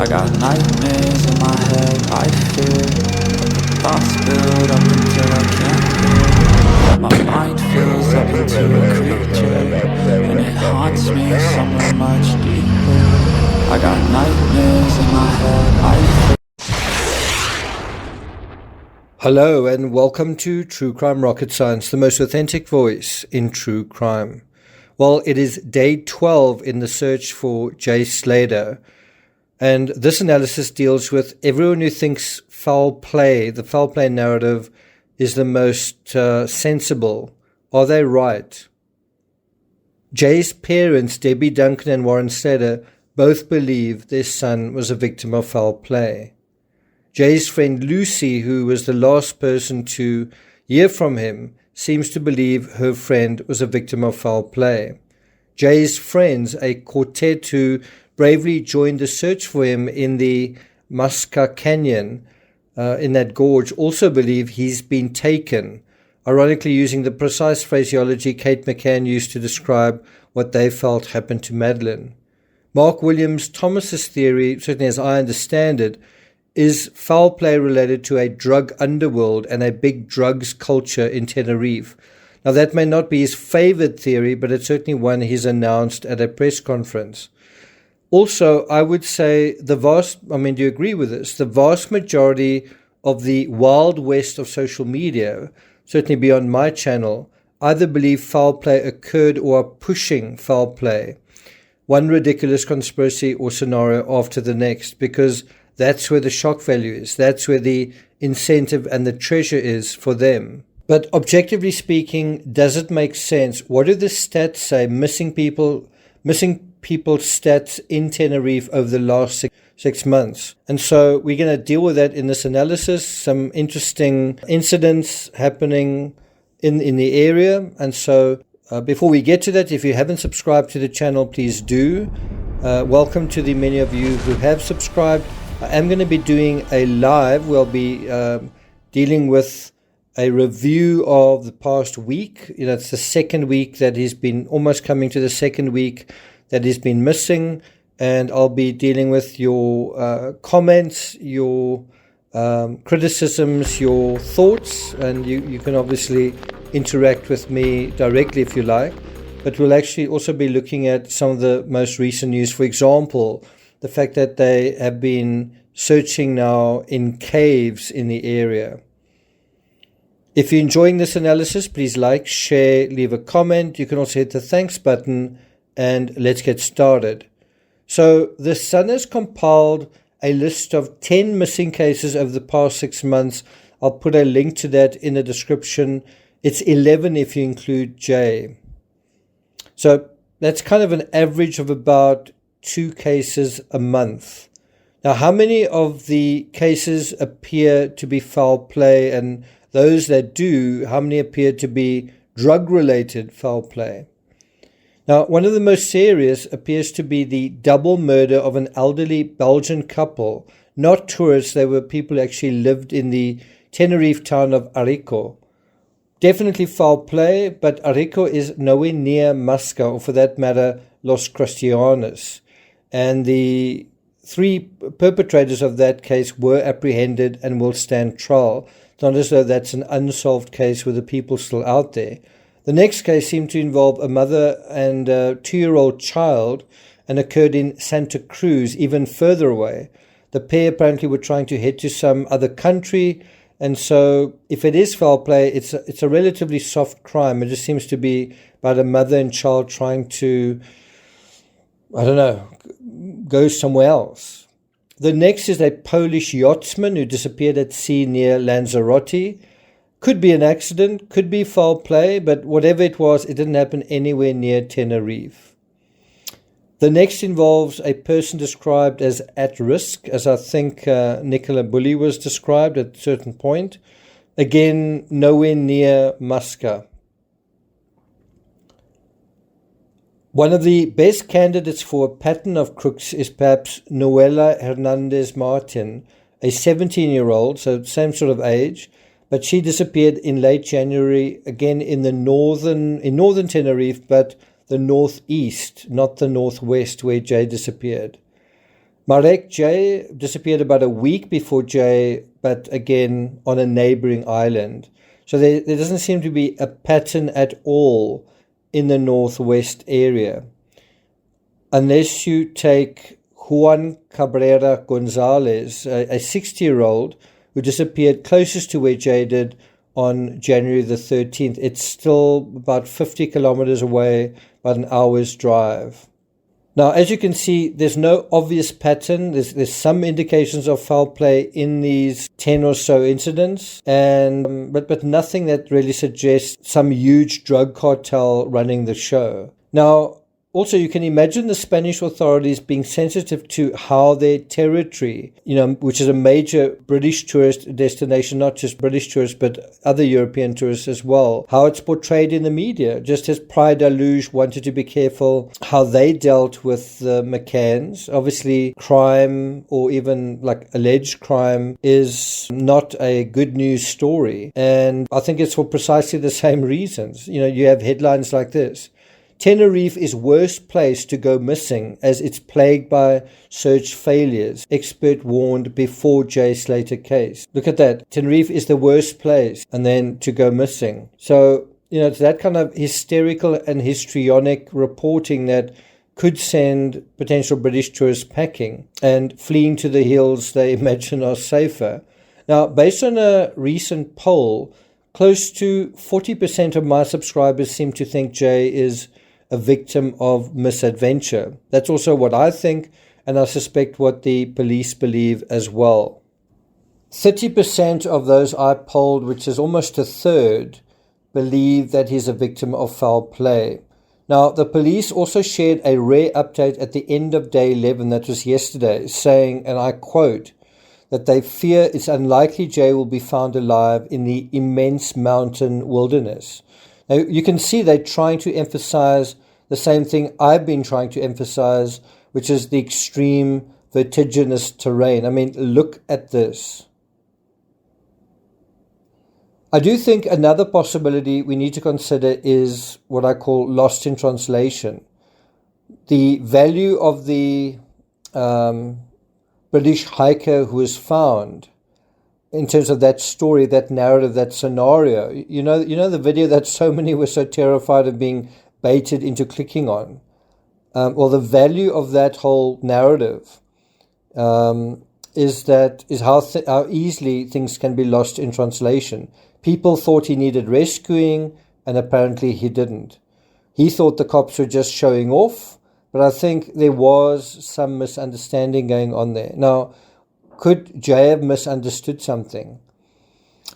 I got nightmares in my head, I fear thoughts build up until I can't hear. My mind fills up into a creature, and it haunts me somewhere much deeper. I got nightmares in my head, I fear. Hello and welcome to True Crime Rocket Science, the most authentic voice in true crime. Well, it is day 12 in the search for Jay Slater, and this analysis deals with everyone who thinks foul play, the foul play narrative, is the most sensible. Are they right? Jay's parents, Debbie Duncan and Warren Slater, both believe their son was a victim of foul play. Jay's friend Lucy, who was the last person to hear from him, seems to believe her friend was a victim of foul play. Jay's friends, a quartet who bravely joined the search for him in the Muska Canyon, in that gorge, also believe he's been taken, ironically using the precise phraseology Kate McCann used to describe what they felt happened to Madeleine. Mark Williams Thomas's theory, certainly as I understand it, is foul play related to a drug underworld and a big drugs culture in Tenerife. Now, that may not be his favored theory, but it's certainly one he's announced at a press conference. Also, I would say do you agree with this? The vast majority of the wild west of social media, certainly beyond my channel, either believe foul play occurred or are pushing foul play, one ridiculous conspiracy or scenario after the next, because that's where the shock value is. That's where the incentive and the treasure is for them. But objectively speaking, does it make sense? What do the stats say? Missing people stats in Tenerife over the last six months. And so we're going to deal with that in this analysis. Some interesting incidents happening in the area. And so before we get to that, if you haven't subscribed to the channel, please do. Welcome to the many of you who have subscribed. I am going to be doing a live. We'll be dealing with a review of the past week. It's the second week that he's been almost coming to the second week that he's been missing. And I'll be dealing with your comments, your criticisms, your thoughts. And you can obviously interact with me directly if you like. But we'll actually also be looking at some of the most recent news. For example, the fact that they have been searching now in caves in the area. If you're enjoying this analysis, please like, share, leave a comment. You can also hit the thanks button, and let's get started. So the Sun has compiled a list of 10 missing cases over the past 6 months. I'll put a link to that in the description. It's 11 if you include Jay. So that's kind of an average of about 2 cases a month. Now, how many of the cases appear to be foul play, and those that do, how many appear to be drug-related foul play? Now, one of the most serious appears to be the double murder of an elderly Belgian couple, not tourists. They were people who actually lived in the Tenerife town of Arico. Definitely foul play, but Arico is nowhere near Muska, or for that matter, Los Cristianos. And the 3 perpetrators of that case were apprehended and will stand trial. It's not as though that's an unsolved case with the people still out there. The next case seemed to involve a mother and a 2-year-old child and occurred in Santa Cruz, even further away. The pair apparently were trying to head to some other country, and so if it is foul play, it's a relatively soft crime. It just seems to be about a mother and child trying to, go somewhere else. The next is a Polish yachtsman who disappeared at sea near Lanzarote. Could be an accident, could be foul play, but whatever it was, it didn't happen anywhere near Tenerife. The next involves a person described as at risk, as I think Nicola Bully was described at a certain point. Again, nowhere near Muska. One of the best candidates for a pattern of crooks is perhaps Noela Hernandez Martin, a 17-year-old, so same sort of age, but she disappeared in late January, again in northern Tenerife, but the northeast, not the northwest where Jay disappeared. Marek J disappeared about a week before J, but again on a neighboring island. So there doesn't seem to be a pattern at all in the northwest area. Unless you take Juan Cabrera Gonzalez, a 60-year-old who disappeared closest to where J did on January the 13th. It's still about 50 kilometers away, about an hour's drive. Now, as you can see, there's no obvious pattern. There's some indications of foul play in these 10 or so incidents, but nothing that really suggests some huge drug cartel running the show. Now, also, you can imagine the Spanish authorities being sensitive to how their territory, which is a major British tourist destination, not just British tourists, but other European tourists as well, how it's portrayed in the media. Just as Praia da Luz wanted to be careful how they dealt with the McCanns. Obviously, crime or even like alleged crime is not a good news story. And I think it's for precisely the same reasons. You have headlines like this. Tenerife is worst place to go missing as it's plagued by search failures. Expert warned before J. Slater case. Look at that. Tenerife is the worst place and then to go missing. So, it's that kind of hysterical and histrionic reporting that could send potential British tourists packing and fleeing to the hills they imagine are safer. Now, based on a recent poll, close to 40% of my subscribers seem to think J is a victim of misadventure. That's also what I think, and I suspect what the police believe as well. 30% of those I polled, which is almost a third, believe that he's a victim of foul play. Now, the police also shared a rare update at the end of day 11, that was yesterday, saying, and I quote, that they fear it's unlikely Jay will be found alive in the immense mountain wilderness. Now, you can see they're trying to emphasize the same thing I've been trying to emphasize, which is the extreme vertiginous terrain. I mean, look at this. I do think another possibility we need to consider is what I call lost in translation. The value of the British hiker who was found in terms of that story, that narrative, that scenario. You know the video that so many were so terrified of being baited into clicking on. Well, the value of that whole narrative is how easily things can be lost in translation. People thought he needed rescuing, and apparently he didn't. He thought the cops were just showing off, but I think there was some misunderstanding going on there. Now, could Jay have misunderstood something?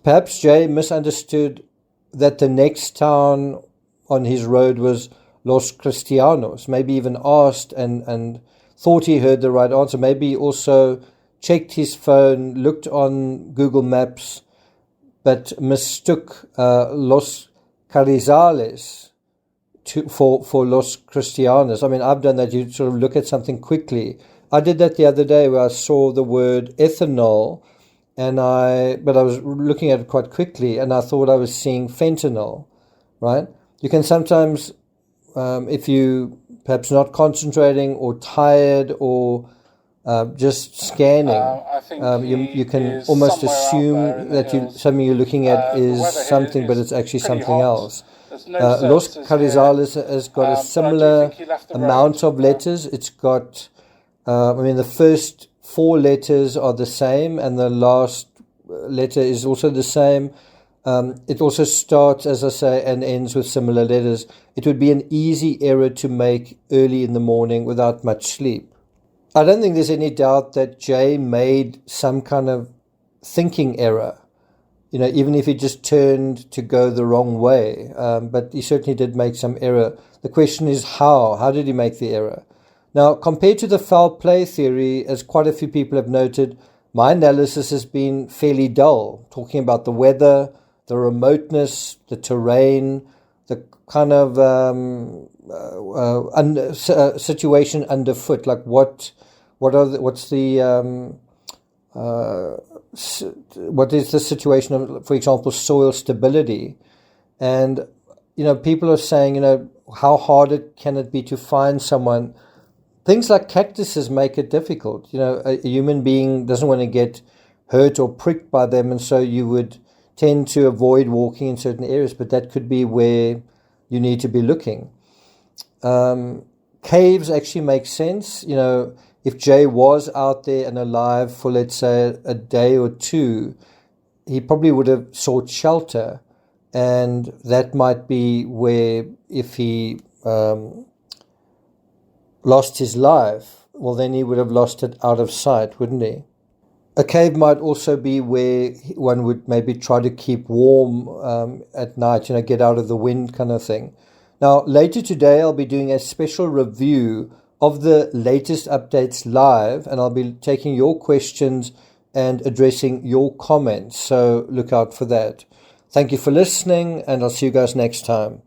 Perhaps Jay misunderstood that the next town on his road was Los Cristianos. Maybe even asked and thought he heard the right answer. Maybe he also checked his phone, looked on Google Maps, but mistook Los Carrizales for Los Cristianos. I mean, I've done that. You sort of look at something quickly. I did that the other day where I saw the word ethanol, but I was looking at it quite quickly, and I thought I was seeing fentanyl, right? You can sometimes, if you perhaps not concentrating or tired or just scanning, you can almost assume that something you're looking at is something, but it's actually something else. Los Carrizales has got a similar amount of letters. It's got, the first 4 letters are the same, and the last letter is also the same. It also starts, as I say, and ends with similar letters. It would be an easy error to make early in the morning without much sleep. I don't think there's any doubt that Jay made some kind of thinking error, even if he just turned to go the wrong way. But he certainly did make some error. The question is how? How did he make the error? Now, compared to the foul play theory, as quite a few people have noted, my analysis has been fairly dull, talking about the weather, the remoteness, the terrain, the kind of situation underfoot. Like what is the situation of, for example, soil stability? And people are saying, how hard can it be to find someone Things like cactuses make it difficult. A human being doesn't want to get hurt or pricked by them, and so you would tend to avoid walking in certain areas, but that could be where you need to be looking. Caves actually make sense. If Jay was out there and alive for, let's say, a day or two, he probably would have sought shelter, and that might be where, if he lost his life, well, then he would have lost it out of sight, wouldn't he? A cave might also be where one would maybe try to keep warm at night, get out of the wind kind of thing. Now, later today, I'll be doing a special review of the latest updates live, and I'll be taking your questions and addressing your comments. So look out for that. Thank you for listening, and I'll see you guys next time.